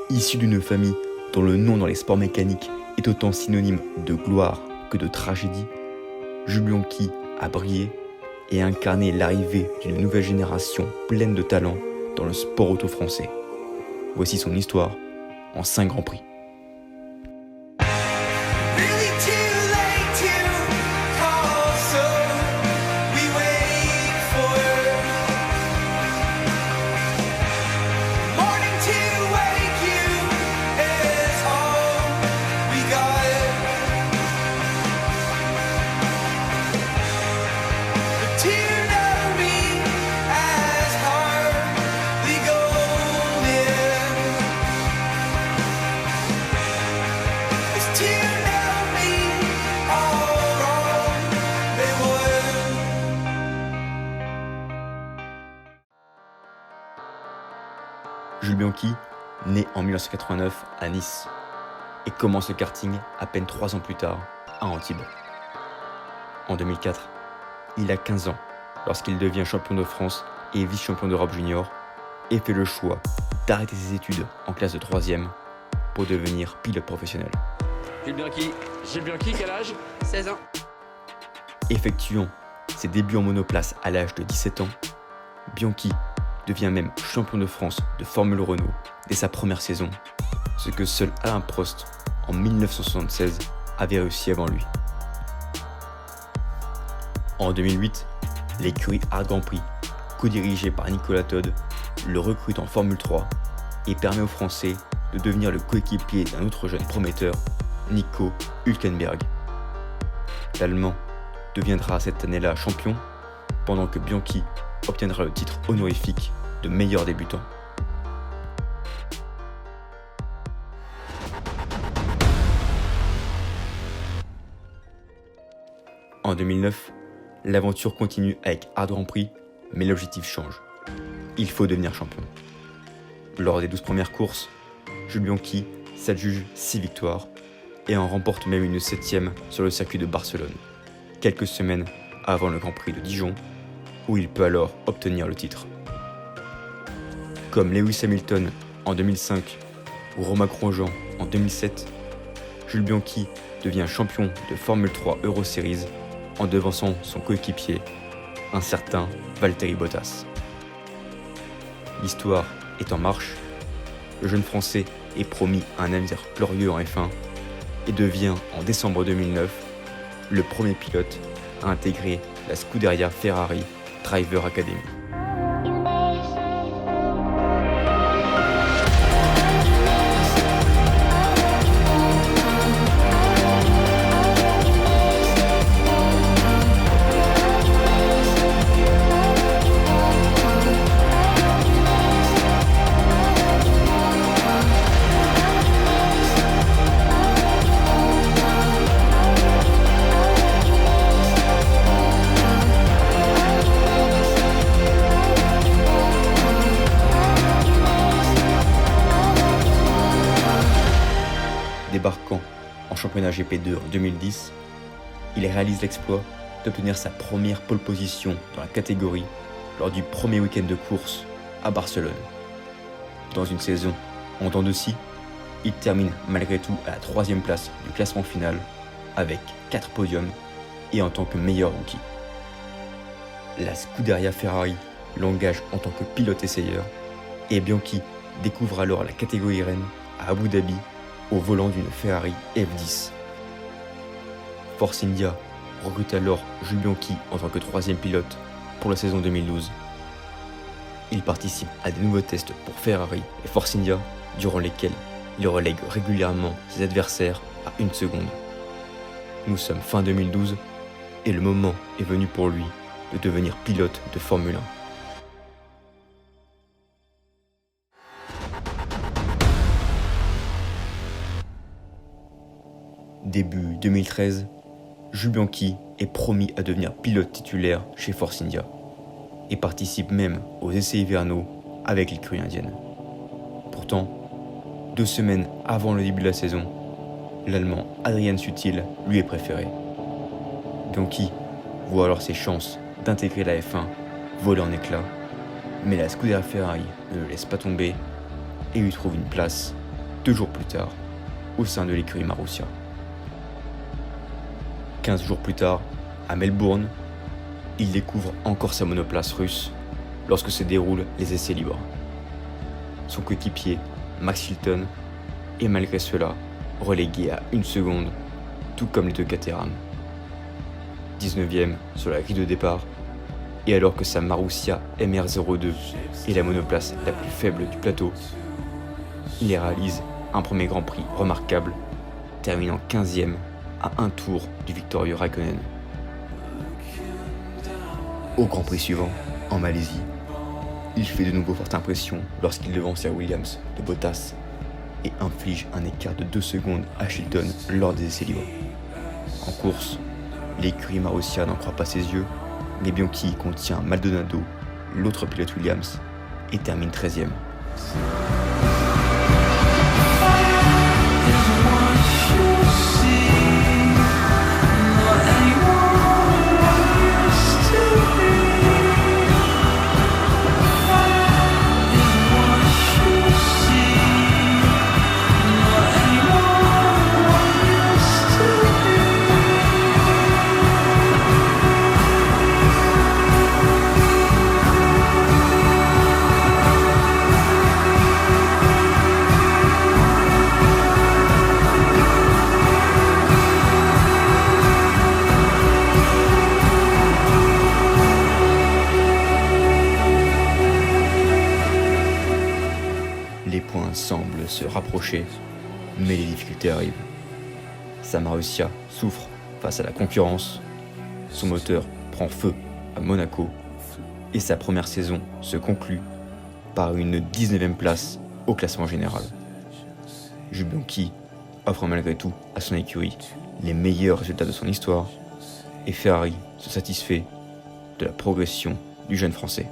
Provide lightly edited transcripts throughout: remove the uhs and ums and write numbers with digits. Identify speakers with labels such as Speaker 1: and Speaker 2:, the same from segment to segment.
Speaker 1: Issu d'une famille dont le nom dans les sports mécaniques est autant synonyme de gloire que de tragédie, Jules Bianchi a brillé et incarné l'arrivée d'une nouvelle génération pleine de talent dans le sport auto français. Voici son histoire en 5 Grands Prix. Jules Bianchi, né en 1989 à Nice, et commence le karting à peine 3 ans plus tard à Antibes. En 2004, il a 15 ans lorsqu'il devient champion de France et vice-champion d'Europe junior et fait le choix d'arrêter ses études en classe de 3e pour devenir pilote professionnel.
Speaker 2: Jules Bianchi, quel âge ?
Speaker 3: 16 ans.
Speaker 1: Effectuant ses débuts en monoplace à l'âge de 17 ans, Bianchi devient même champion de France de Formule Renault dès sa première saison, ce que seul Alain Prost, en 1976, avait réussi avant lui. En 2008, l'écurie Art Grand Prix, co-dirigée par Nicolas Todt, le recrute en Formule 3 et permet aux Français de devenir le coéquipier d'un autre jeune prometteur, Nico Hülkenberg. L'Allemand deviendra cette année-là champion, pendant que Bianchi obtiendra le titre honorifique de meilleur débutant. En 2009, l'aventure continue avec Art Grand Prix, mais l'objectif change. Il faut devenir champion. Lors des 12 premières courses, Jules Bianchi s'adjuge 6 victoires et en remporte même une 7e sur le circuit de Barcelone, quelques semaines avant le Grand Prix de Dijon, où il peut alors obtenir le titre. Comme Lewis Hamilton en 2005 ou Romain Grosjean en 2007, Jules Bianchi devient champion de Formule 3 Euro Series en devançant son coéquipier, un certain Valtteri Bottas. L'histoire est en marche, le jeune Français est promis un avenir glorieux en F1 et devient en décembre 2009 le premier pilote à intégrer la Scuderia Ferrari Driver Academy. Débarquant en championnat GP2 en 2010, il réalise l'exploit d'obtenir sa première pole position dans la catégorie lors du premier week-end de course à Barcelone. Dans une saison en dents de scie, il termine malgré tout à la 3e place du classement final avec 4 podiums et en tant que meilleur rookie. La Scuderia Ferrari l'engage en tant que pilote essayeur et Bianchi découvre alors la catégorie reine à Abu Dhabi au volant d'une Ferrari F10. Force India recrute alors Jules Bianchi en tant que 3e pilote pour la saison 2012. Il participe à des nouveaux tests pour Ferrari et Force India, durant lesquels il relègue régulièrement ses adversaires à 1 seconde. Nous sommes fin 2012 et le moment est venu pour lui de devenir pilote de Formule 1. Début 2013, Jules Bianchi est promis à devenir pilote titulaire chez Force India et participe même aux essais hivernaux avec l'écurie indienne. Pourtant, 2 semaines avant le début de la saison, l'Allemand Adrian Sutil lui est préféré. Bianchi voit alors ses chances d'intégrer la F1 voler en éclats, mais la Scuderia Ferrari ne le laisse pas tomber et lui trouve une place 2 jours plus tard, au sein de l'écurie Marussia. 15 jours plus tard, à Melbourne, il découvre encore sa monoplace russe lorsque se déroulent les essais libres. Son coéquipier, Max Chilton, est malgré cela relégué à 1 seconde, tout comme les 2 Caterham. 19e sur la grille de départ, et alors que sa Marussia MR02 est la monoplace la plus faible du plateau, il réalise un premier Grand Prix remarquable, terminant 15e à 1 tour du victorieux Raikkonen. Au Grand Prix suivant, en Malaisie, il fait de nouveau forte impression lorsqu'il devance la Williams de Bottas et inflige un écart de 2 secondes à Chilton lors des essais libres. En course, l'écurie Marussia n'en croit pas ses yeux, mais Bianchi contient Maldonado, l'autre pilote Williams, et termine 13e. Les points semblent se rapprocher, mais les difficultés arrivent. Sa Marussia souffre face à la concurrence, son moteur prend feu à Monaco, et sa première saison se conclut par une 19e place au classement général. Jules Bianchi offre malgré tout à son écurie les meilleurs résultats de son histoire, et Ferrari se satisfait de la progression du jeune Français.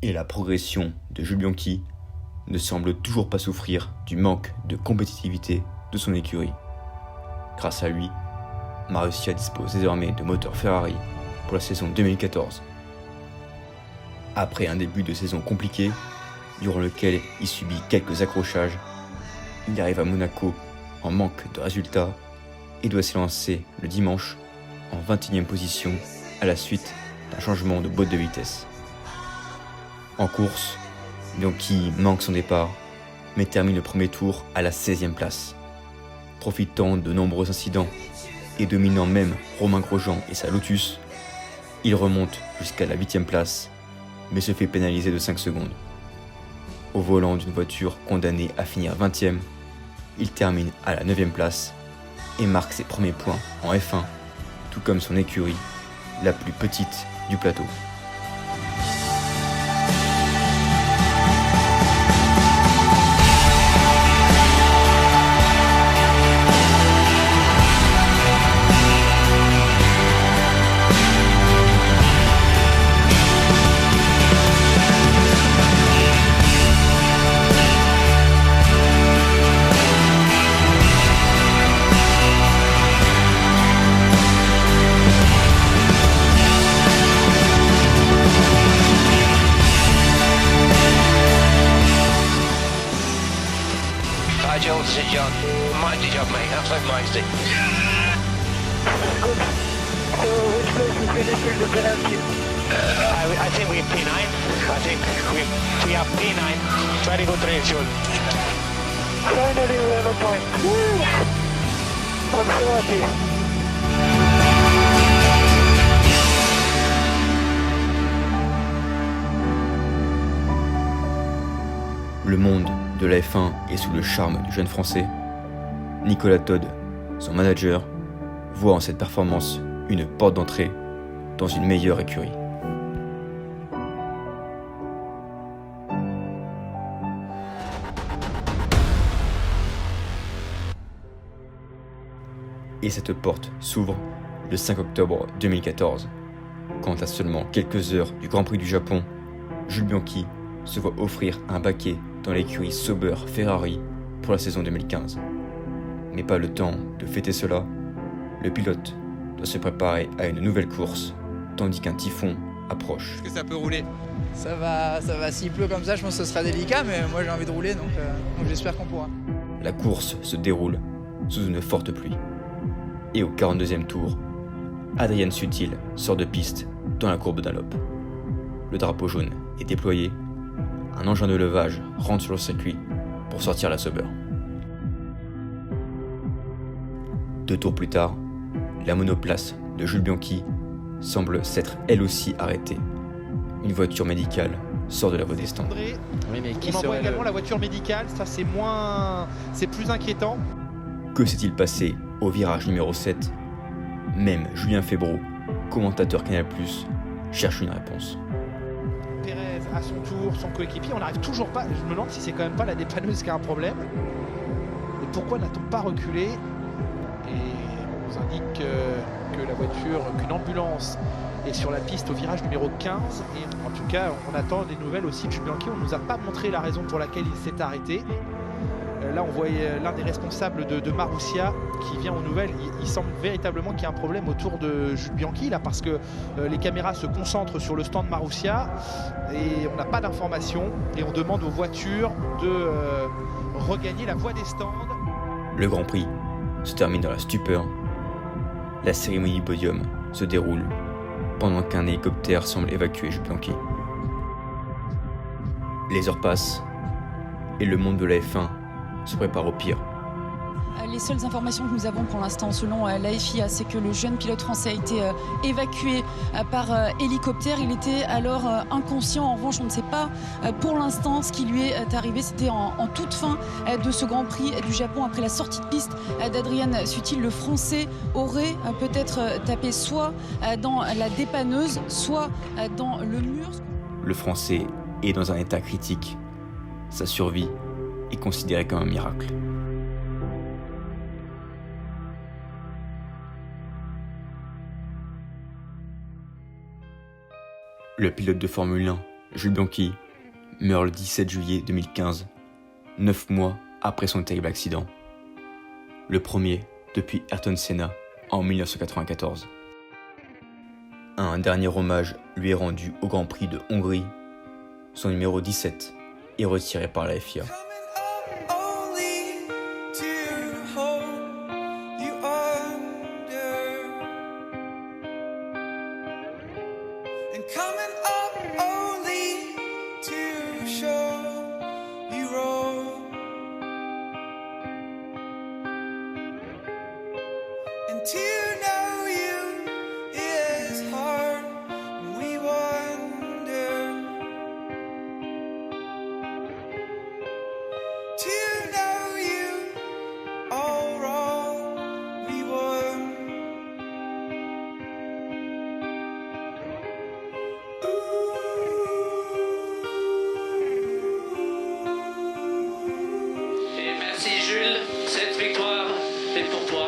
Speaker 1: Et la progression de Jules Bianchi ne semble toujours pas souffrir du manque de compétitivité de son écurie. Grâce à lui, Marussia dispose désormais de moteurs Ferrari pour la saison 2014. Après un début de saison compliqué, durant lequel il subit quelques accrochages, il arrive à Monaco en manque de résultats et doit s'élancer le dimanche en 21e position à la suite d'un changement de boîte de vitesse. En course, Bianchi manque son départ, mais termine le premier tour à la 16e place. Profitant de nombreux incidents et dominant même Romain Grosjean et sa Lotus, il remonte jusqu'à la 8e place, mais se fait pénaliser de 5 secondes. Au volant d'une voiture condamnée à finir 20e, il termine à la 9e place et marque ses premiers points en F1, tout comme son écurie, la plus petite du plateau.
Speaker 3: This is John. Mighty job, mate. Absolute mighty.
Speaker 4: Good. So which place we finished in the penalty?
Speaker 3: I think we're P9. I think we are P9. Very good race, John.
Speaker 4: Finally we have a point. Woo! I'm so happy.
Speaker 1: Le monde de la F1 est sous le charme du jeune Français. Nicolas Todt, son manager, voit en cette performance une porte d'entrée dans une meilleure écurie. Et cette porte s'ouvre le 5 octobre 2014, quand à seulement quelques heures du Grand Prix du Japon, Jules Bianchi se voit offrir un baquet dans l'écurie Sauber Ferrari pour la saison 2015. Mais pas le temps de fêter cela, le pilote doit se préparer à une nouvelle course, tandis qu'un typhon approche.
Speaker 5: Est-ce que ça peut rouler?
Speaker 6: Ça va. S'il pleut comme ça, je pense que ce sera délicat, mais moi j'ai envie de rouler, donc j'espère qu'on pourra.
Speaker 1: La course se déroule sous une forte pluie. Et au 42e tour, Adrian Sutil sort de piste dans la courbe d'Allop. Le drapeau jaune est déployé, un engin de levage rentre sur le circuit pour sortir la Sauber. 2 tours plus tard, la monoplace de Jules Bianchi semble s'être elle aussi arrêtée. Une voiture médicale sort de la voie des stands.
Speaker 5: Oui, mais
Speaker 7: On envoie également la voiture médicale, ça c'est plus inquiétant.
Speaker 1: Que s'est-il passé au virage numéro 7 ? Même Julien Febvreau, commentateur Canal+, cherche une réponse.
Speaker 7: Pérez à son tour, son coéquipier, on n'arrive toujours pas, je me demande si c'est quand même pas la dépanneuse qui a un problème. Et pourquoi n'a-t-on pas reculé? Et on nous indique qu'une ambulance est sur la piste au virage numéro 15. Et en tout cas, on attend des nouvelles aussi de Jules Bianchi. On ne nous a pas montré la raison pour laquelle il s'est arrêté. Là, on voit l'un des responsables de Marussia qui vient aux nouvelles. Il semble véritablement qu'il y a un problème autour de Jules Bianchi, là, parce que les caméras se concentrent sur le stand Marussia et on n'a pas d'informations. Et on demande aux voitures de regagner la voie des stands.
Speaker 1: Le Grand Prix se termine dans la stupeur. La cérémonie du podium se déroule pendant qu'un hélicoptère semble évacuer Jules Bianchi. Les heures passent et le monde de la F1 se prépare au pire.
Speaker 8: Les seules informations que nous avons pour l'instant, selon la FIA, c'est que le jeune pilote français a été évacué par hélicoptère. Il était alors inconscient. En revanche, on ne sait pas pour l'instant ce qui lui est arrivé. C'était en toute fin de ce Grand Prix du Japon. Après la sortie de piste d'Adrian Sutil, le Français aurait peut-être tapé soit dans la dépanneuse, soit dans le mur.
Speaker 1: Le Français est dans un état critique. Sa survie est considérée comme un miracle. Le pilote de Formule 1, Jules Bianchi, meurt le 17 juillet 2015, 9 mois après son terrible accident. Le premier depuis Ayrton Senna en 1994. Un dernier hommage lui est rendu au Grand Prix de Hongrie. Son numéro 17 est retiré par la FIA.
Speaker 9: Merci Jules, cette victoire est pour toi.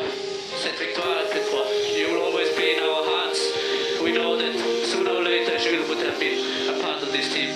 Speaker 9: Cette victoire est pour toi. You will always be in our hearts. We know that sooner or later Jules would have been a part of this team.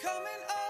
Speaker 10: Coming up